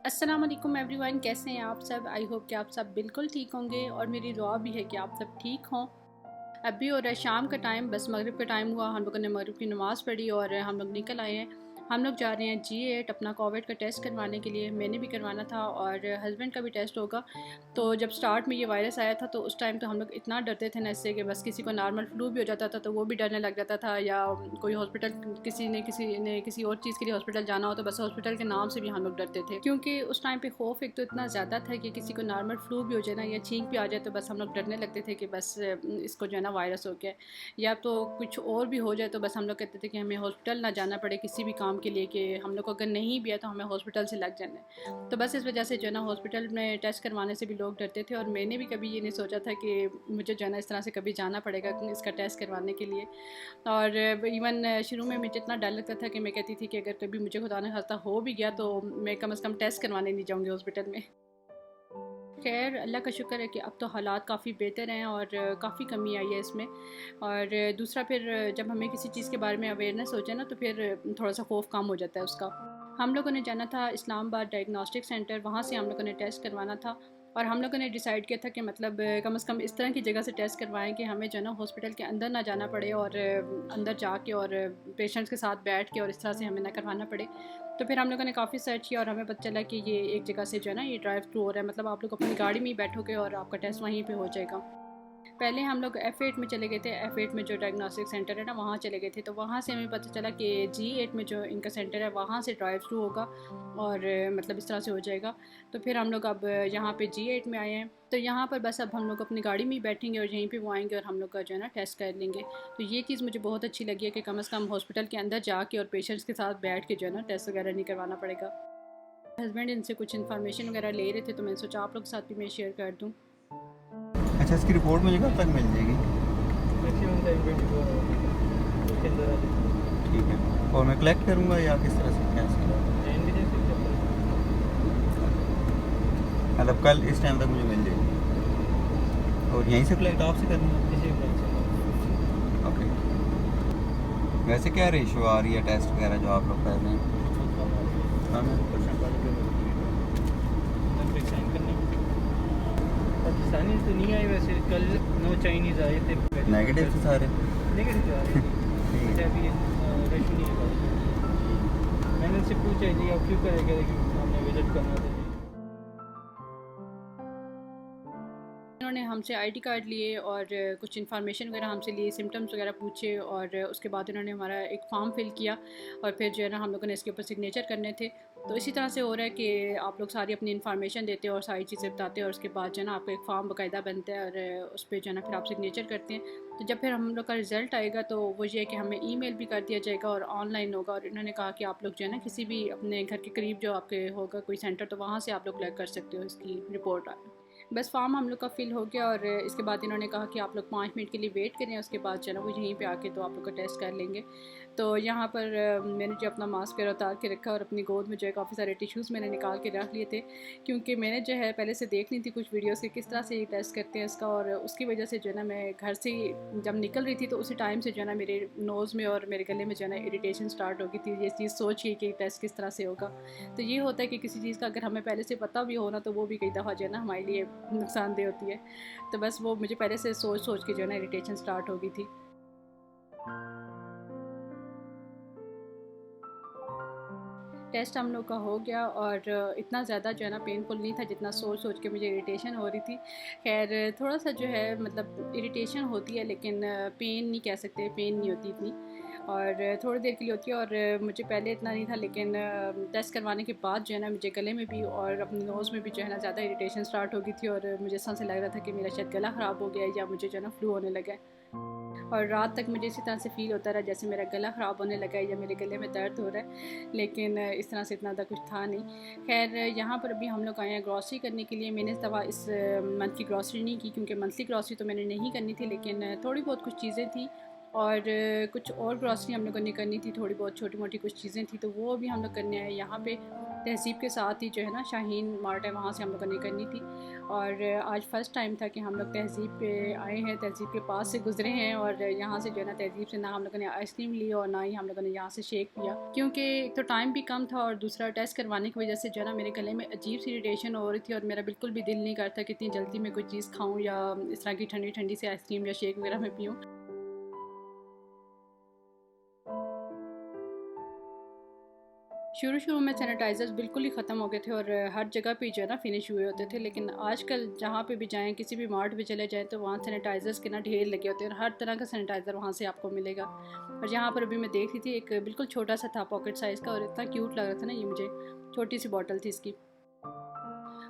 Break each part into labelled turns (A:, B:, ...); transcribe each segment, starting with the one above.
A: अस्सलाम वालेकुम एवरीवन, कैसे हैं आप सब। आई होप कि आप सब बिल्कुल ठीक होंगे और मेरी दुआ भी है कि आप सब ठीक हों। अभी हो रहा है शाम का टाइम, बस मगरिब का टाइम हुआ, हम लोगों ने मगरिब की नमाज़ पढ़ी और हम लोग निकल आए हैं। हम लोग जा रहे हैं G8 अपना कोविड का टेस्ट करवाने के लिए। मैंने भी करवाना था और हस्बैंड का भी टेस्ट होगा। तो जब स्टार्ट में ये वायरस आया था तो उस टाइम तो हम लोग इतना डरते थे ना इससे कि बस किसी को नॉर्मल फ्लू भी हो जाता था तो वो भी डरने लग जाता था, या कोई हॉस्पिटल किसी ने किसी और चीज़ के लिए हॉस्पिटल जाना हो तो बस हॉस्पिटल के नाम से भी हम लोग डरते थे, क्योंकि उस टाइम पे खौफ एक तो इतना ज़्यादा था कि किसी को नॉर्मल फ्लू भी हो जाए ना या छींक भी आ जाए तो बस हम लोग डरने लगते थे कि बस इसको जो है ना वायरस हो गया, या तो कुछ और भी हो जाए तो बस हम लोग कहते थे कि हमें हॉस्पिटल ना जाना पड़े किसी भी काम के लिए, कि हम लोग को अगर नहीं भी है तो हमें हॉस्पिटल से लग जाना है। तो बस इस वजह से जो है ना हॉस्पिटल में टेस्ट करवाने से भी लोग डरते थे और मैंने भी कभी ये नहीं सोचा था कि मुझे जो है ना इस तरह से कभी जाना पड़ेगा इसका टेस्ट करवाने के लिए। और इवन शुरू में मुझे इतना डर लगता था कि मैं कहती थी कि अगर कभी मुझे खुदा न खास्ता हो भी गया तो मैं कम से कम टेस्ट करवाने नहीं जाऊँगी हॉस्पिटल में। खैर अल्लाह का शुक्र है कि अब तो हालात काफ़ी बेहतर हैं और काफ़ी कमी आई है इसमें। और दूसरा फिर जब हमें किसी चीज़ के बारे में अवेयरनेस हो जाए ना तो फिर थोड़ा सा खौफ कम हो जाता है उसका। हम लोगों ने जाना था इस्लामाबाद डायग्नोस्टिक सेंटर, वहाँ से हम लोगों ने टेस्ट करवाना था। और हम लोगों ने डिसाइड किया था कि मतलब कम से कम इस तरह की जगह से टेस्ट करवाएं कि हमें जो है ना हॉस्पिटल के अंदर ना जाना पड़े और अंदर जाके और पेशेंट्स के साथ बैठ के और इस तरह से हमें ना करवाना पड़े। तो फिर हम लोगों ने काफ़ी सर्च किया और हमें पता चला कि ये एक जगह से जो है ना ये ड्राइव थ्रू हो रहा है, मतलब आप लोग अपनी गाड़ी में ही बैठोगे और आपका टेस्ट वहीं पे हो जाएगा। पहले हम लोग F8 में चले गए थे, F8 में जो डायग्नोस्टिक सेंटर है ना वहाँ चले गए थे। तो वहाँ से हमें पता चला कि G8 में जो इनका सेंटर है वहाँ से ड्राइव थ्रू होगा और मतलब इस तरह से हो जाएगा। तो फिर हम लोग अब यहाँ पे G8 में आए हैं। तो यहाँ पर बस अब हम लोग अपनी गाड़ी में ही बैठेंगे और यहीं पे वो आएंगे और हम लोग का जो है ना टेस्ट कर लेंगे। तो ये चीज़ मुझे बहुत अच्छी लगी है कि कम से कम हॉस्पिटल के अंदर जाके और पेशेंट्स के साथ बैठ के जो है ना टेस्ट वगैरह नहीं करवाना पड़ेगा। हस्बैंड इनसे कुछ इन्फॉर्मेशन वगैरह ले रहे थे तो मैंने सोचा आप लोग के साथ भी मैं शेयर कर दूँ।
B: अच्छा, इसकी रिपोर्ट मुझे कब तक मिल जाएगी?
C: मैक्सिमम टाइम 24 आवर उसके अंदर आ जाएगी।
B: ठीक है, और मैं कलेक्ट करूँगा या किस तरह से, कैसे?
C: ट्रेन भी दे सकते हैं।
B: मतलब कल इस टाइम तक मुझे मिल जाएगी और यहीं से कलेक्ट आपसे करनी है?
C: किसी भी से
B: ओके। वैसे क्या रेशो आ रही है टेस्ट वगैरह जो आप लोग कर रहे हैं? हाँ,
C: साइन करने पाकिस्तानी तो नहीं आए वैसे, कल 9 चाइनीज़ आए थे।
B: नेगेटिव थे सारे?
C: नेगेटिव आ रहे थे। अभी रेशो नहीं है। मैंने उनसे पूछा जी आप क्यों करेंगे, हमने विजिट करना था।
A: उन्होंने हमसे आईडी कार्ड लिए और कुछ इन्फॉर्मेशन वगैरह हमसे लिए, सिम्टम्स वगैरह पूछे और उसके बाद उन्होंने हमारा एक फॉर्म फिल किया और फिर जो है ना हम लोगों ने इसके ऊपर सिग्नेचर करने थे। तो इसी तरह से हो रहा है कि आप लोग सारी अपनी इन्फॉर्मेशन देते हो और सारी चीज़ें बताते हो और उसके बाद जो है ना आपका एक फॉर्म बाकायदा बनता है और उस पर जो है ना फिर आप सिग्नेचर करते हैं। तो जब फिर हम लोग का रिज़ल्ट आएगा तो वो ये है कि हमें ईमेल भी कर दिया जाएगा और ऑनलाइन होगा। और इन्होंने कहा कि आप लोग जो है ना किसी भी अपने घर के करीब जो आपके होगा कोई सेंटर तो वहाँ से आप लोग कलेक्ट कर सकते हो इसकी रिपोर्ट। बस फॉर्म हम लोग का फ़िल हो गया और इसके बाद इन्होंने कहा कि आप लोग 5 मिनट के लिए वेट करें, उसके बाद जो है ना वो यहीं पे आके तो आप लोग का टेस्ट कर लेंगे। तो यहाँ पर मैंने जो अपना मास्क वगैरह उतार के रखा और अपनी गोद में जो है काफ़ी सारे टिश्यूज़ मैंने निकाल के रख लिए थे, क्योंकि मैंने जो है पहले से देख ली थी कुछ वीडियोज़ के किस तरह से ये टेस्ट करते हैं इसका। और उसकी वजह से जो है ना मैं घर से जब निकल रही थी तो उसी टाइम से जो है ना मेरे नोज़ में और मेरे गले में जो है ना इरीटेशन स्टार्ट हो गई थी, ये चीज़ सोच के कि टेस्ट किस तरह से होगा। तो ये होता है कि किसी चीज़ का अगर हमें पहले से पता भी हो ना तो वो भी कई दफ़ा जो है ना हमारे लिए नुकसानदेह होती है। तो बस वो मुझे पहले से सोच सोच के जो है ना इरिटेशन स्टार्ट हो गई थी। टेस्ट हम लोग का हो गया और इतना ज़्यादा जो है ना पेनफुल नहीं था जितना सोच सोच के मुझे इरिटेशन हो रही थी। खैर थोड़ा सा जो है मतलब इरिटेशन होती है लेकिन पेन नहीं कह सकते, पेन नहीं होती इतनी, और थोड़ी देर के लिए होती है। और मुझे पहले इतना नहीं था लेकिन टेस्ट करवाने के बाद जो है ना मुझे गले में भी और अपनी नोज़ में भी जो है ना ज़्यादा इरिटेशन स्टार्ट हो गई थी और मुझे ऐसा से लग रहा था कि मेरा शायद गला ख़राब हो गया है या मुझे जो है ना फ्लू होने लगा है। और रात तक मुझे इसी तरह से फ़ील होता रहा जैसे मेरा गला ख़राब होने लगा है या मेरे गले में दर्द हो रहा है, लेकिन इस तरह से इतना ज़्यादा कुछ था नहीं। खैर यहाँ पर अभी हम लोग आए हैं ग्रॉसरी करने के लिए। मैंने इस दफ़ा इस मंथ की ग्रॉसरी नहीं की क्योंकि मंथली ग्रॉसरी तो मैंने नहीं करनी थी, लेकिन थोड़ी बहुत कुछ चीज़ें थी और कुछ और ग्रॉसरी हम लोगों ने करनी थी, थोड़ी बहुत छोटी मोटी कुछ चीज़ें थी, तो वो भी हम लोग करने आए यहाँ पे तहज़ीब के साथ ही जो है ना शाहीन मार्ट है, वहाँ से हम लोगों ने करनी थी। और आज फ़र्स्ट टाइम था कि हम लोग तहज़ीब पे आए हैं, तहज़ीब के पास से गुज़रे हैं और यहाँ से जो है ना तहज़ीब से ना हम लोगों ने आइसक्रीम ली और ना ही हम लोगों ने यहाँ से शेक पिया, क्योंकि एक तो टाइम भी कम था और दूसरा टेस्ट करवाने की वजह से जो है ना मेरे गले में अजीब सी इरिटेशन हो रही थी और मेरा बिल्कुल भी दिल नहीं करता कि इतनी जल्दी मैं कोई चीज़ खाऊँ या इस तरह की ठंडी ठंडी से आइसक्रीम या शेक वगैरह में पीऊँ। शुरू में सैनिटाइज़र्स बिल्कुल ही ख़त्म हो गए थे और हर जगह पे जो है ना फिनिश हुए होते थे, लेकिन आजकल जहाँ पे भी जाएं, किसी भी मार्ट पे चले जाएं तो वहाँ सैनिटाइज़र्स के ना ढेर लगे होते हैं और हर तरह का सैनिटाइज़र वहाँ से आपको मिलेगा। और यहाँ पर अभी मैं देख रही थी एक बिल्कुल छोटा सा था पॉकेट साइज़ का और इतना क्यूट लग रहा था ना ये मुझे, छोटी सी बॉटल थी इसकी।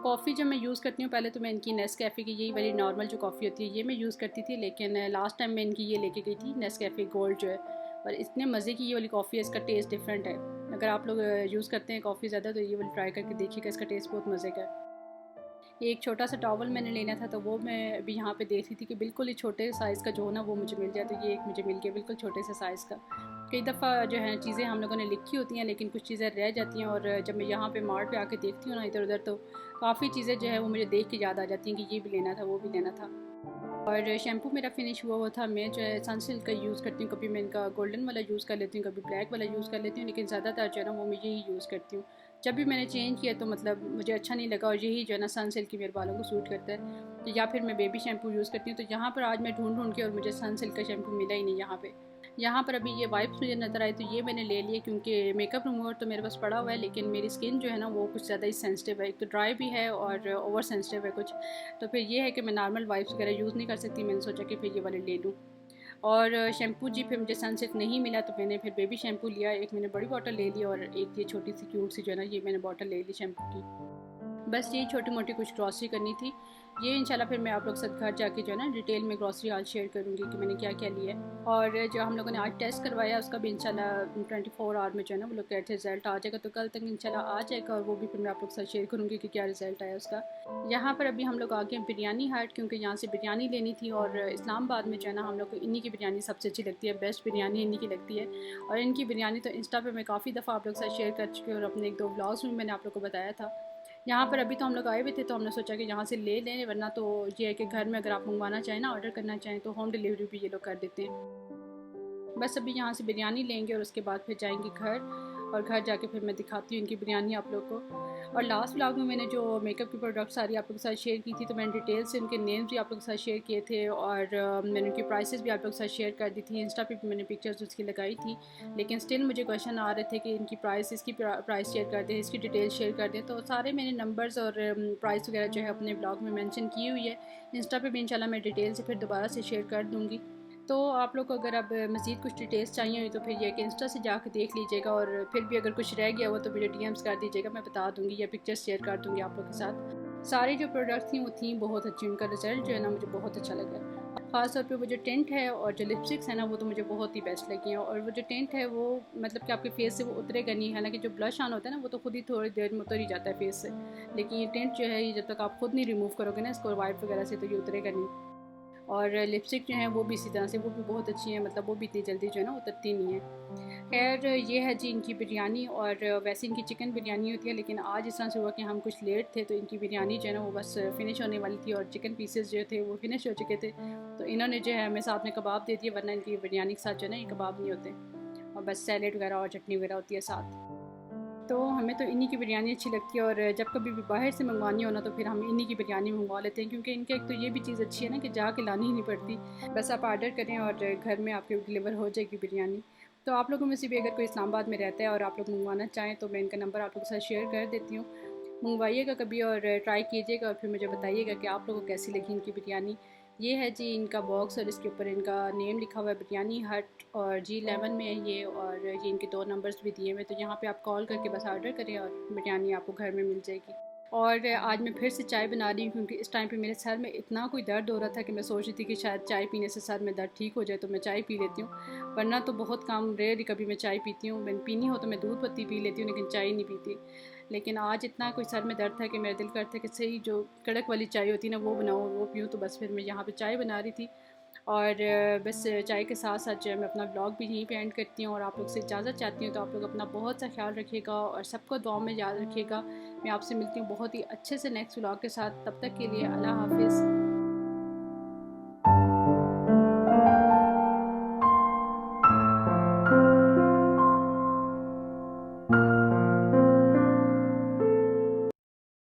A: कॉफ़ी जब मैं यूज़ करती हूँ पहले तो मैं इनकी नेस्कैफ़े की यही वाली नॉर्मल जो कॉफ़ी होती है ये मैं यूज़ करती थी, लेकिन लास्ट टाइम मैं इनकी ये लेके गई थी नेस्कैफ़े गोल्ड जो है, और इतने मज़े की ये वाली कॉफ़ी है, इसका टेस्ट डिफरेंट है। अगर आप लोग यूज़ करते हैं कॉफ़ी ज़्यादा तो ये वाली ट्राई करके देखिएगा, इसका टेस्ट बहुत मज़े का है। एक छोटा सा टॉवल मैंने लेना था तो वो मैं अभी यहाँ पे देख रही थी कि बिल्कुल ही छोटे साइज़ का जो है ना वो मुझे मिल जाए, तो ये एक मुझे मिल गया बिल्कुल छोटे से साइज़ का। कई दफ़ा जो है चीज़ें हम लोगों ने लिखी होती हैं लेकिन कुछ चीज़ें रह जाती हैं और जब मैं यहाँ पे मार्ट पे आके देखती हूँ ना इधर उधर तो काफ़ी चीज़ें जो है वो मुझे देख के याद आ जाती हैं कि ये भी लेना था वो भी लेना था। और शैम्पू मेरा फिनिश हुआ था, मैं जो है सनसिल्क का यूज़ करती हूँ, कभी मैं इनका गोल्डन वाला यूज़ कर लेती हूँ, कभी ब्लैक वाला यूज़ कर लेती हूँ, लेकिन ज़्यादातर जो है ना वो मैं यही यूज़ करती हूँ। जब भी मैंने चेंज किया तो मतलब मुझे अच्छा नहीं लगा और यही जो है ना सनसिल्क की मेरे बालों को सूट करता है, तो या फिर मैं बेबी शैम्पू यूज़ करती हूँ। तो यहाँ पर आज मैं ढूंढ के और मुझे सनसिल्क का शैम्पू मिला ही नहीं यहाँ पर अभी ये वाइप्स मुझे नज़र आए तो ये मैंने ले लिए क्योंकि मेकअप रिमूवर तो मेरे पास पड़ा हुआ है, लेकिन मेरी स्किन जो है ना वो कुछ ज़्यादा ही सेंसिटिव है, एक तो ड्राई भी है और ओवर सेंसिटिव है कुछ, तो फिर ये है कि मैं नॉर्मल वाइप्स वगैरह यूज़ नहीं कर सकती। मैंने सोचा कि फिर ये वाले ले लूँ। और शैम्पू जी फिर मुझे सनसिल्क नहीं मिला तो मैंने फिर बेबी शैम्पू लिया, एक मैंने बड़ी बॉटल ले ली और एक ये छोटी सी क्यूट सी जो है ना ये मैंने बॉटल ले ली शैम्पू की। बस यही छोटी मोटी कुछ ग्रॉसरी करनी थी। ये इंशाल्लाह फिर मैं आप लोग साथ घर जाके जो है ना डिटेल में ग्रॉसरी आज शेयर करूँगी कि मैंने क्या क्या लिया है। और जो हम लोगों ने आज टेस्ट करवाया उसका भी इंशाल्लाह 24 आवर में जो है ना वो लोग कहते हैं रिज़ल्ट आ जाएगा, तो कल तक इंशाल्लाह आ जाएगा और वो भी फिर मैं आप लोग साथ शेयर करूँगी कि क्या रिज़ल्ट आया उसका। यहाँ पर अभी हम लोग आ गए बिरयानी हट क्योंकि यहाँ से बिरयानी लेनी थी और इस्लामाबाद में जो है ना हम लोग को इन्हीं की बिरयानी सबसे अच्छी लगती है, बेस्ट बिरयानी इन्हीं की लगती है। और इनकी बिरयानी तो इंस्टा पर मैं काफ़ी दफ़ा आप लोग साथ शेयर कर चुकी हूँ और अपने 1-2 व्लॉग्स में मैंने आप लोग को बताया था। यहाँ पर अभी तो हम लोग आए हुए थे तो हमने सोचा कि यहाँ से ले लें, वरना तो ये है कि घर में अगर आप मंगवाना चाहें ना ऑर्डर करना चाहें तो होम डिलीवरी भी ये लोग कर देते हैं। बस अभी यहाँ से बिरयानी लेंगे और उसके बाद फिर जाएंगे घर और घर जाके फिर मैं दिखाती हूँ इनकी बिरयानी आप लोग को। और लास्ट व्लॉग में मैंने जो मेकअप की प्रोडक्ट सारी आप लोग के साथ शेयर की थी तो मैंने डिटेल से उनके नेम्स भी आप लोग के साथ शेयर किए थे और मैंने उनकी प्राइसेस भी आप लोग के साथ शेयर कर दी थी। इंस्टा पे भी मैंने पिक्चर्स उसकी लगाई थी, लेकिन स्टिल मुझे क्वेश्चन आ रहे थे कि इनकी प्राइस, इसकी प्राइस शेयर कर दें, इसकी डिटेल शेयर कर दें, तो सारे मैंने नंबर्स और प्राइस वगैरह जो है अपने ब्लॉग में मेंशन की हुई है। इंस्टा पे भी इंशाल्लाह मैं डिटेल से फिर दोबारा से शेयर कर दूँगी। तो आप लोग को अगर अब मज़ीद कुछ डिटेल्स चाहिए हुई तो फिर ये कि इंस्टा से जाकर देख लीजिएगा और फिर भी अगर कुछ रह गया हो तो मुझे डीएम्स कर दीजिएगा, मैं बता दूँगी या पिक्चर्स शेयर कर दूँगी आप लोग के साथ। सारी जो प्रोडक्ट थी वो थी बहुत अच्छी, उनका रिज़ल्ट जो है ना मुझे बहुत अच्छा लगा। ख़ास तौर पे वो जो टेंट है और जो लिपस्टिक्स है ना वो तो मुझे बहुत ही बेस्ट लगी हैं। और वो जो टेंट है वो मतलब कि आपके फेस से वो उतरेगा नहीं, हालांकि जो ब्लश ऑन होता है ना वो तो खुद ही थोड़ी देर में उतर ही जाता है फेस से, लेकिन ये टेंट जो है ये जब तक आप खुद नहीं रिमूव करोगे ना इसको वाइप वगैरह से तो ये उतरेगा नहीं। और लिपस्टिक जो है वो भी इसी तरह से वो भी बहुत अच्छी है, मतलब वो भी इतनी जल्दी जो है ना उतरती नहीं है। खैर ये है जी इनकी बिरयानी, और वैसे इनकी चिकन बिरयानी होती है लेकिन आज इस तरह से हुआ कि हम कुछ लेट थे तो इनकी बिरयानी जो है ना वो बस फिनिश होने वाली थी और चिकन पीसेस जो थे वो फिनिश हो चुके थे, तो इन्होंने जो है हमें साथ में कबाब दे दिए, वरना इनकी बिरयानी के साथ जो है ना ये कबाब नहीं होते और बस सैलेड वगैरह और चटनी वगैरह होती है साथ। तो हमें तो इन्हीं की बिरयानी अच्छी लगती है और जब कभी भी बाहर से मंगवानी हो ना तो फिर हम इन्हीं की बिरयानी मंगवा लेते हैं, क्योंकि इनके एक तो ये भी चीज़ अच्छी है ना कि जाके लानी ही नहीं पड़ती, बस आप आर्डर करें और घर में आपके डिलीवर हो जाएगी बिरयानी। तो आप लोगों में से भी अगर कोई इस्लामाबाद में रहता है और आप लोग मंगवाना चाहें तो मैं इनका नंबर आप लोगों के साथ शेयर कर देती हूँ, मंगवाइएगा कभी और ट्राई कीजिएगा और फिर मुझे बताइएगा कि आप लोगों को कैसी लगी इनकी बिरयानी। ये है जी इनका बॉक्स और इसके ऊपर इनका नेम लिखा हुआ है बिरयानी हट और G11 में है ये, और ये इनके 2 नंबर्स भी दिए हुए, तो यहाँ पे आप कॉल करके बस ऑर्डर करें और बिरयानी आपको घर में मिल जाएगी। और आज मैं फिर से चाय बना रही हूँ क्योंकि इस टाइम पे मेरे सर में इतना कोई दर्द हो रहा था कि मैं सोच रही थी कि शायद चाय पीने से सर में दर्द ठीक हो जाए, तो मैं चाय पी लेती हूँ। वरना तो बहुत कम रेयर ही कभी मैं चाय पीती हूँ। मैं पीनी हो तो मैं दूध पत्ती पी लेती हूँ, लेकिन चाय नहीं पीती। लेकिन आज इतना कोई सर में दर्द था कि मेरा दिल करता है कि सही जो कड़क वाली चाय होती है ना वो बनाऊँ, वो पीऊँ। तो बस फिर मैं यहाँ पर चाय बना रही थी और बस चाय के साथ साथ जो है मैं अपना ब्लॉग भी यहीं पे एंड करती हूँ और आप लोग से इजाज़त चाहती हूँ। तो आप लोग अपना बहुत सा ख्याल रखिएगा और सबको दुआ में याद रखिएगा। मैं आपसे मिलती हूँ बहुत ही अच्छे से नेक्स्ट ब्लॉग के साथ। तब तक के लिए अल्लाह हाफिज़।